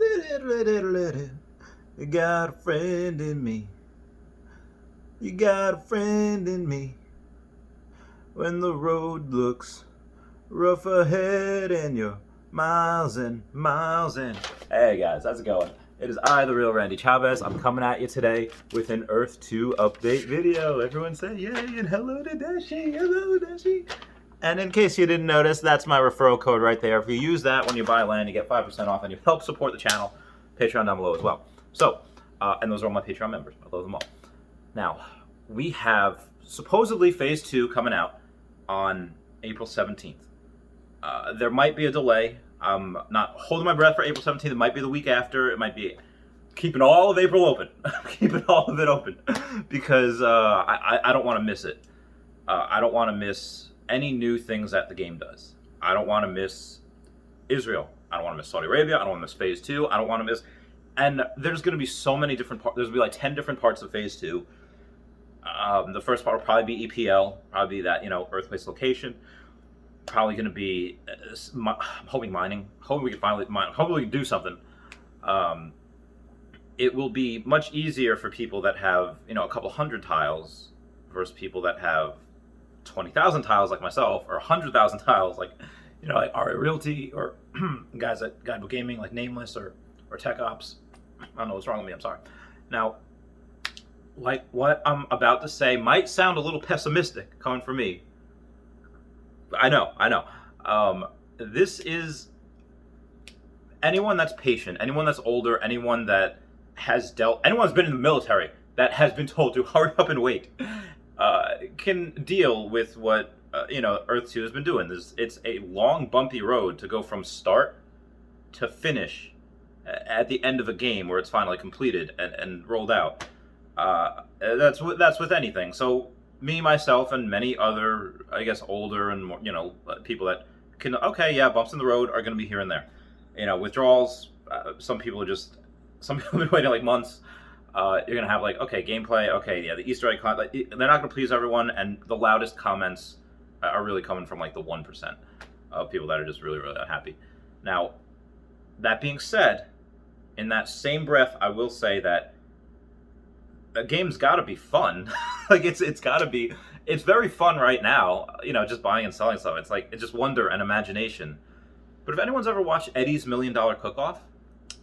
You got a friend in me. You got a friend in me. When the road looks rough ahead and you're miles and miles in. Hey guys, how's it going? It is I, the real Randy Chavez. I'm coming at you today with an Earth 2 update video. Everyone say yay and hello to Dashi. Hello, Dashi. And in case you didn't notice, that's my referral code right there. If you use that when you buy land, you get 5% off and you help support the channel. Patreon down below as well. So, and those are all my Patreon members. I love them all. Now, we have supposedly Phase 2 coming out on April 17th. There might be a delay. I'm not holding my breath for April 17th. It might be the week after. It might be keeping all of April open. Keeping all of it open. Because I don't want to miss it. I don't want to miss any new things that the game does. I don't want to miss Israel. I don't want to miss Saudi Arabia. I don't want to miss Phase 2. I don't want to miss... And there's going to be so many different parts. There's going to be like 10 different parts of Phase 2. The first part will probably be EPL. Probably be that, Earth-based location. Probably going to be, I'm hoping mining. Hoping we can finally mine. Hoping we can do something. It will be much easier for people that have, a couple hundred tiles versus people that have 20,000 tiles like myself, or 100,000 tiles like, like RA Realty, or guys at Guidebook Gaming like Nameless or Tech Ops. I don't know what's wrong with me. I'm sorry. Now, like what I'm about to say might sound a little pessimistic coming from me. I know. This is anyone that's patient, anyone that's older, anyone that anyone's been in the military that has been told to hurry up and wait, can deal with what Earth 2 has been doing. It's a long, bumpy road to go from start to finish at the end of a game where it's finally completed and rolled out. That's with anything. So me, myself, and many other, I guess, older and more, people that can, bumps in the road are going to be here and there. Withdrawals. Some people have been waiting like months. You're going to have gameplay. The Easter egg they're not going to please everyone, and the loudest comments are really coming from like the 1% of people that are just really, really unhappy. Now, that being said, in that same breath, I will say that the game's got to be fun. It's got to be. It's very fun right now. Just buying and selling stuff. It's just wonder and imagination. But if anyone's ever watched Eddie's $1 Million Cook-Off,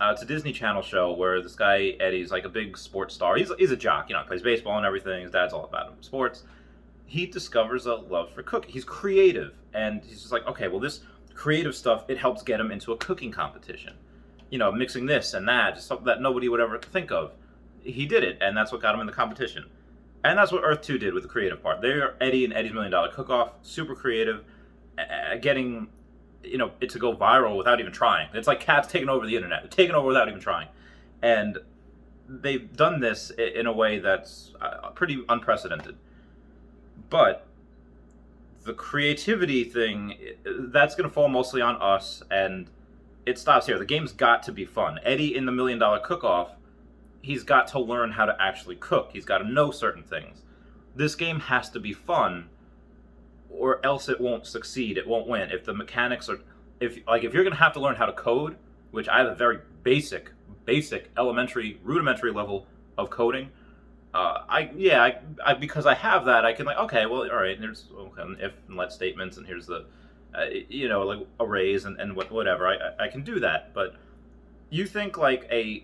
it's a Disney Channel show where this guy Eddie's like a big sports star. He's a jock. Plays baseball and everything. His dad's all about him sports. He discovers a love for cooking. He's creative, and he's just like, okay, well, this creative stuff, it helps get him into a cooking competition. Mixing this and that, just something that nobody would ever think of. He did it, and that's what got him in the competition. And that's what Earth 2 did with the creative part. They're Eddie and Eddie's $1 Million Cook-Off, super creative, getting, it to go viral without even trying. It's like cats taking over the internet. They're taking over without even trying. And they've done this in a way that's pretty unprecedented. But the creativity thing, that's going to fall mostly on us, and it stops here. The game's got to be fun. Eddie in the $1 Million Cook-Off, he's got to learn how to actually cook. He's got to know certain things. This game has to be fun, or else it won't succeed. It won't win. If the mechanics are, if you're gonna have to learn how to code, which I have a very basic, elementary, rudimentary level of coding. Because I have that, I can all right. There's if and let statements, and here's the, like arrays and whatever. I can do that, but you think like a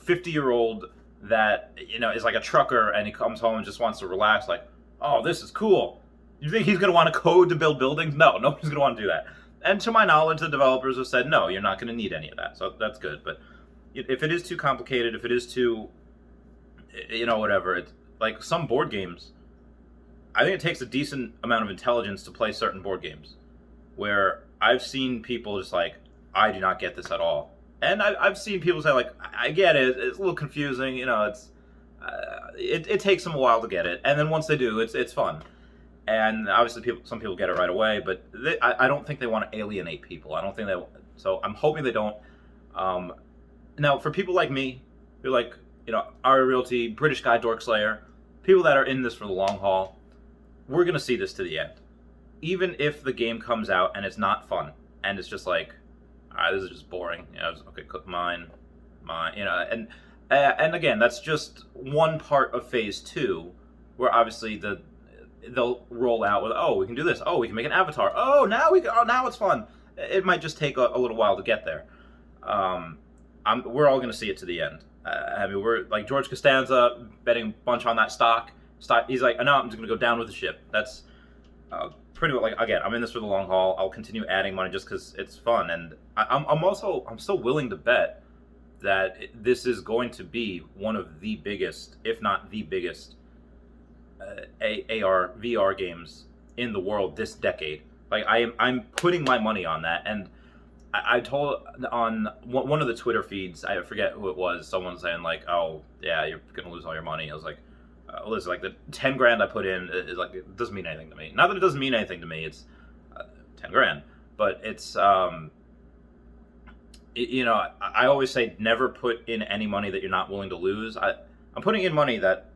50-year-old that is like a trucker and he comes home and just wants to relax, like, oh, this is cool. You think he's going to want to code to build buildings? No, nobody's going to want to do that. And to my knowledge, the developers have said, no, you're not going to need any of that. So that's good. But if it is too complicated, if it is too, whatever, it's like some board games, I think it takes a decent amount of intelligence to play certain board games where I've seen people just like, I do not get this at all. And I've seen people say, like, I get it, it's a little confusing, it takes them a while to get it. And then once they do, it's fun. And obviously some people get it right away, but I don't think they want to alienate people. I don't think so I'm hoping they don't. Now, for people like me, who like, RA Realty, British Guy Dork Slayer, people that are in this for the long haul, we're going to see this to the end. Even if the game comes out and it's not fun, and it's just like, all right, this is just boring. Okay, cook mine, and again, that's just one part of phase 2, where obviously they'll roll out with, oh, we can do this, oh, we can make an avatar, oh, now it's fun. It might just take a little while to get there. We're all going to see it to the end. I mean, we're like George Costanza betting a bunch on that stock. He's like, no, I'm just going to go down with the ship. That's pretty much, like, again, I'm in this for the long haul. I'll continue adding money just because it's fun, and I'm still willing to bet that this is going to be one of the biggest, if not the biggest, AR VR games in the world this decade. Like, I'm putting my money on that, and I told on one of the Twitter feeds, I forget who it was, someone saying like, oh yeah, you're gonna lose all your money. I was like, listen, like the 10 grand I put in is like, it doesn't mean anything to me. Not that it doesn't mean anything to me, it's 10 grand, but it's I always say never put in any money that you're not willing to lose. I'm putting in money that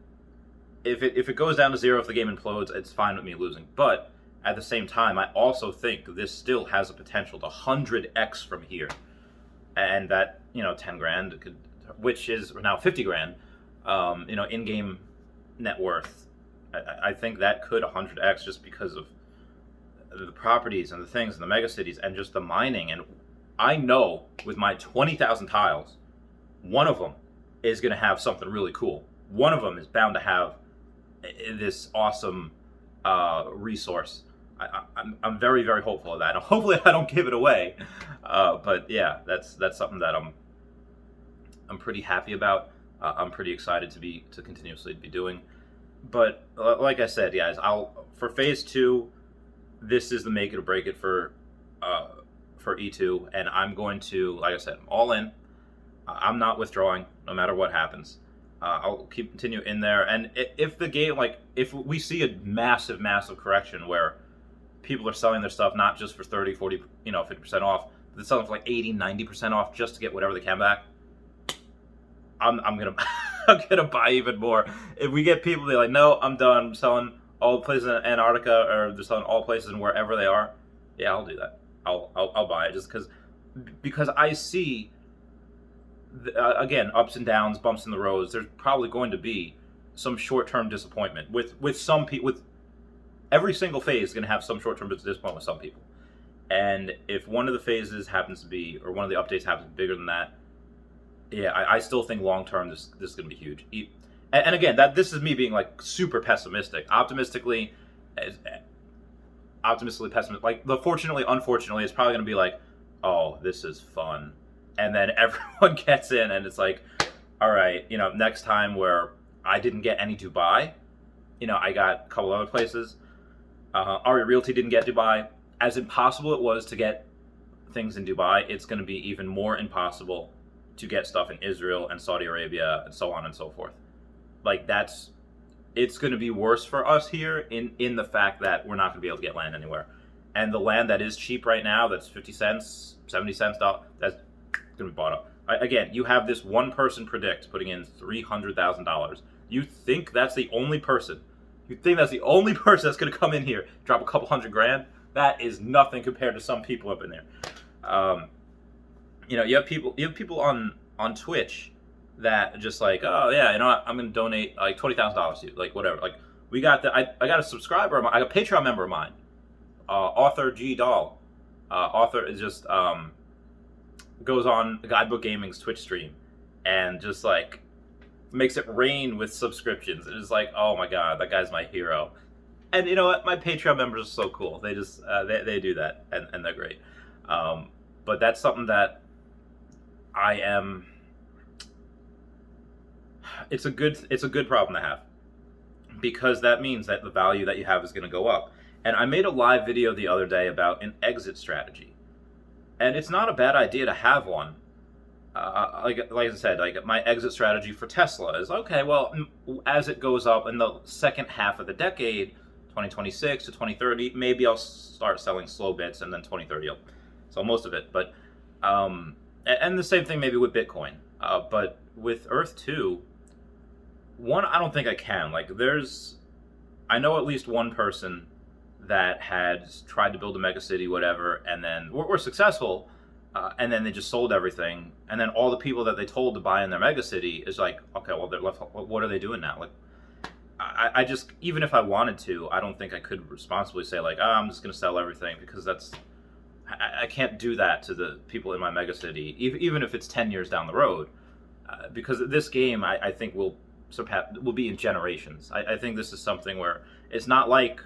if it goes down to zero, if the game implodes, it's fine with me losing. But at the same time, I also think this still has a potential to 100x from here, and that 10 grand could, which is now 50 grand, in-game net worth. I think that could 100x just because of the properties and the things and the megacities and just the mining. And I know with my 20,000 tiles, one of them is going to have something really cool. One of them is bound to have this awesome resource. I'm very, very hopeful of that. And hopefully I don't give it away. But yeah, that's something that I'm pretty happy about. I'm pretty excited to continuously be doing. But like I said, guys, for phase 2, this is the make it or break it for E2, and I'm going to, like I said, I'm all in. I'm not withdrawing no matter what happens. I'll continue in there, and if the game, like, if we see a massive correction where people are selling their stuff not just for 30, 40, 50% off, they're selling for like 80, 90% off just to get whatever they can back, I'm gonna I'm gonna buy even more. If we get people be like, no, I'm done, I'm selling all the places in Antarctica, or they're selling all places in wherever they are, yeah, I'll do that. I'll buy it just because I see, again, ups and downs, bumps in the roads. There's probably going to be some short-term disappointment with some people. With every single phase is going to have some short-term disappointment with some people. And if one of the phases happens to be, or one of the updates happens to be bigger than that, yeah, I still think long-term this is going to be huge. And again, this is me being like super pessimistic. Optimistically pessimistic. Like, fortunately, unfortunately, it's probably going to be like, oh, this is fun. And then everyone gets in and it's like, all right, next time where I didn't get any Dubai, I got a couple other places. Ari Realty didn't get Dubai. As impossible it was to get things in Dubai, it's going to be even more impossible to get stuff in Israel and Saudi Arabia and so on and so forth. Like, it's going to be worse for us here in the fact that we're not going to be able to get land anywhere. And the land that is cheap right now, that's 50 cents, 70 cents, that's going to be bought up. Again, you have this one person predict putting in $300,000. You think that's the only person that's going to come in here, drop a couple $100,000? That is nothing compared to some people up in there. You have people on Twitch that just like, oh yeah, I'm going to donate like $20,000 to you, like whatever. Like, we got I got a subscriber, I got a Patreon member of mine, Author G Doll. Author is just goes on Guidebook Gaming's Twitch stream and just like makes it rain with subscriptions. It's like, oh my god, that guy's my hero. And you know what? My Patreon members are so cool. They just they do that, and they're great. But that's something that I am. It's a good problem to have, because that means that the value that you have is going to go up. And I made a live video the other day about an exit strategy, and it's not a bad idea to have one. Like I said, like my exit strategy for Tesla is, okay, well, as it goes up in the second half of the decade, 2026 to 2030, maybe I'll start selling slow bits, and then 2030 I'll sell most of it. But and the same thing maybe with Bitcoin. But with Earth 2, one, I don't think I can. Like, I know at least one person that had tried to build a megacity, whatever, and then we're successful, and then they just sold everything, and then all the people that they told to buy in their megacity is like, okay, well they're left. What are they doing now? Like, I just, even if I wanted to, I don't think I could responsibly say like, I'm just gonna sell everything, because I can't do that to the people in my megacity, even if it's 10 years down the road, because this game I think will be in generations. I think this is something where it's not like,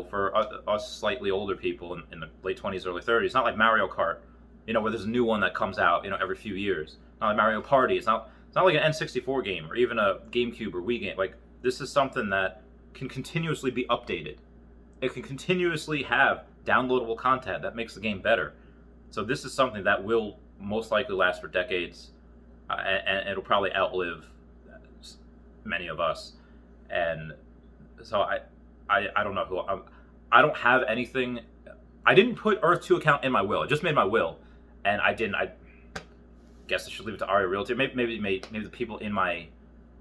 for us slightly older people in the late 20s, early 30s, it's not like Mario Kart, where there's a new one that comes out, every few years. Not like Mario Party. It's not like an N64 game or even a GameCube or Wii game. Like, this is something that can continuously be updated. It can continuously have downloadable content that makes the game better. So this is something that will most likely last for decades, and it'll probably outlive many of us. And so I don't know who I don't have anything. I didn't put Earth 2 account in my will. I just made my will, and I didn't. I guess I should leave it to Aria Realty. Maybe the people in my.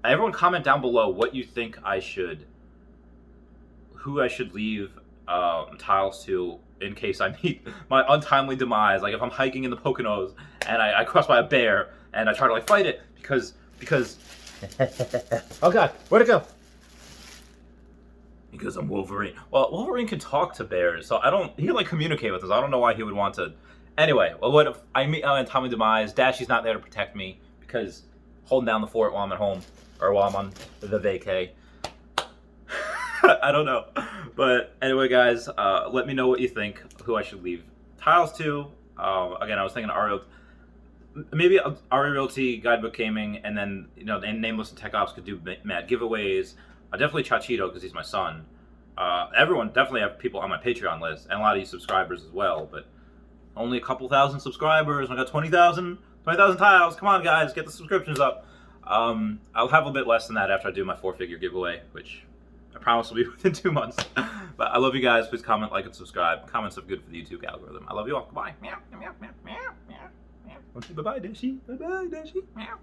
Everyone comment down below what you think who I should leave tiles to in case I meet my untimely demise. Like if I'm hiking in the Poconos and I cross by a bear and I try to like fight it because oh god, where'd it go? Because I'm Wolverine. Well, Wolverine can talk to bears, so he can like communicate with us. I don't know why he would want to. Anyway, well, what if I meet untimely demise? Dashy's not there to protect me because holding down the fort while I'm at home or while I'm on the vacay. I don't know. But anyway, guys, let me know what you think, who I should leave tiles to. Again, I was thinking maybe Aria Realty, Guidebook Gaming, and then, and Nameless and Tech Ops could do mad giveaways. Definitely Chachito, because he's my son. Everyone, definitely have people on my Patreon list, and a lot of you subscribers as well, but only a couple thousand subscribers. I got 20,000 tiles. Come on, guys, get the subscriptions up. I'll have a bit less than that after I do my 4-figure giveaway, which I promise will be within 2 months. But I love you guys. Please comment, like, and subscribe. Comments are good for the YouTube algorithm. I love you all. Goodbye. Meow, meow, meow, meow, meow, meow. Bye-bye, Dashi. Bye-bye, Dashi. Meow.